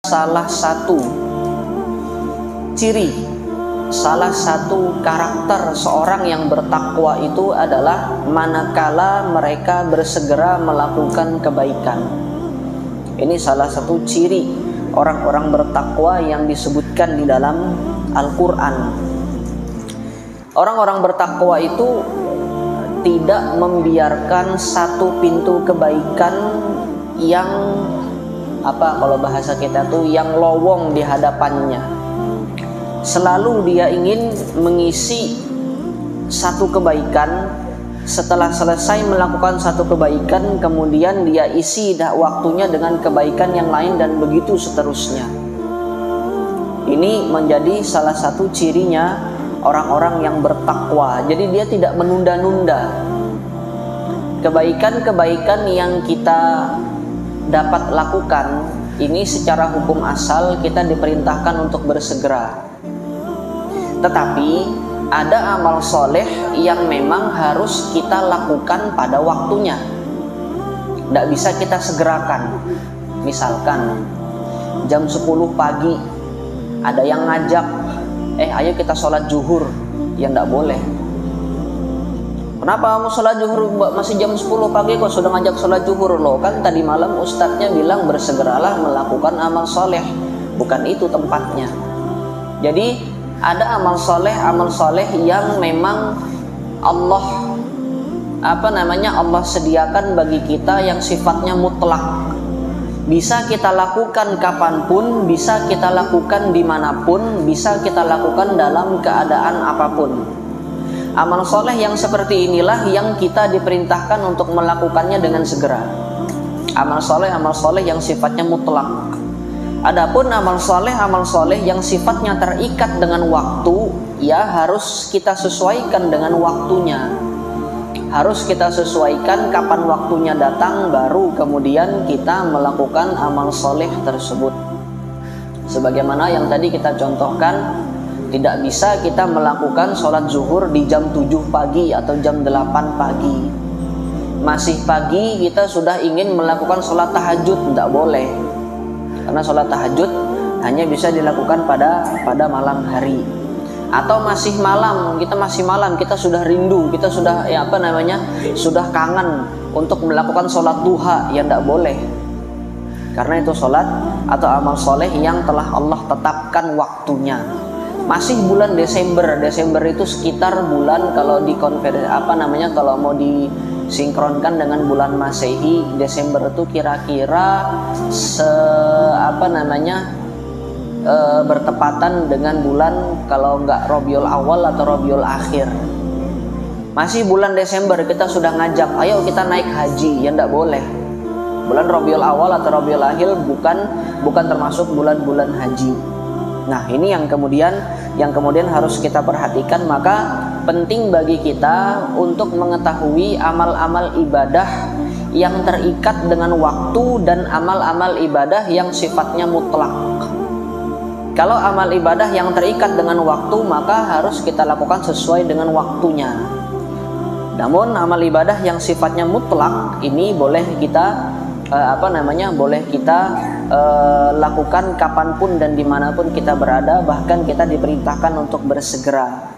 salah satu ciri, salah satu karakter seorang yang bertakwa itu adalah manakala mereka bersegera melakukan kebaikan. Ini salah satu ciri orang-orang bertakwa yang disebutkan di dalam Al-Quran. Orang-orang bertakwa itu tidak membiarkan satu pintu kebaikan yang kalau bahasa kita tuh yang lowong di hadapannya. Selalu dia ingin mengisi satu kebaikan, setelah selesai melakukan satu kebaikan kemudian dia isi waktunya dengan kebaikan yang lain dan begitu seterusnya. Ini menjadi salah satu cirinya orang-orang yang bertakwa. Jadi dia tidak menunda-nunda kebaikan-kebaikan yang kita dapat lakukan. Ini secara hukum asal kita diperintahkan untuk bersegera. Tetapi ada amal soleh yang memang harus kita lakukan pada waktunya, tidak bisa kita segerakan. Misalkan jam 10 pagi ada yang ngajak, ayo kita sholat zuhur, ya tidak boleh. Kenapa kamu sholat zuhur masih jam 10 pagi kok sudah ngajak sholat zuhur? Loh, kan tadi malam ustadznya bilang bersegeralah melakukan amal soleh. Bukan itu tempatnya. Jadi ada amal soleh yang memang Allah Allah sediakan bagi kita yang sifatnya mutlak. Bisa kita lakukan kapanpun, bisa kita lakukan dimanapun, bisa kita lakukan dalam keadaan apapun. Amal soleh yang seperti inilah yang kita diperintahkan untuk melakukannya dengan segera. Amal soleh yang sifatnya mutlak. Adapun amal soleh yang sifatnya terikat dengan waktu, ya harus kita sesuaikan dengan waktunya. Harus kita sesuaikan kapan waktunya datang, baru kemudian kita melakukan amal soleh tersebut. Sebagaimana yang tadi kita contohkan, tidak bisa kita melakukan sholat zuhur di jam 7 pagi atau jam 8 pagi. Masih pagi kita sudah ingin melakukan sholat tahajud, tidak boleh. Karena sholat tahajud hanya bisa dilakukan pada malam hari. Atau masih malam, kita sudah rindu, kita sudah sudah kangen untuk melakukan sholat duha, ya tidak boleh. Karena itu sholat atau amal soleh yang telah Allah tetapkan waktunya. Masih bulan Desember itu sekitar bulan, kalau di kalau mau disinkronkan dengan bulan Masehi, Desember itu kira-kira bertepatan dengan bulan, kalau nggak Rabiul Awal atau Rabiul Akhir. Masih bulan Desember kita sudah ngajak, ayo kita naik haji, ya nggak boleh. Bulan Rabiul Awal atau Rabiul Akhir bukan termasuk bulan-bulan haji. Nah, ini yang kemudian harus kita perhatikan. Maka penting bagi kita untuk mengetahui amal-amal ibadah yang terikat dengan waktu dan amal-amal ibadah yang sifatnya mutlak. Kalau amal ibadah yang terikat dengan waktu, maka harus kita lakukan sesuai dengan waktunya. Namun amal ibadah yang sifatnya mutlak ini boleh kita lakukan kapanpun dan dimanapun kita berada, bahkan kita diperintahkan untuk bersegera.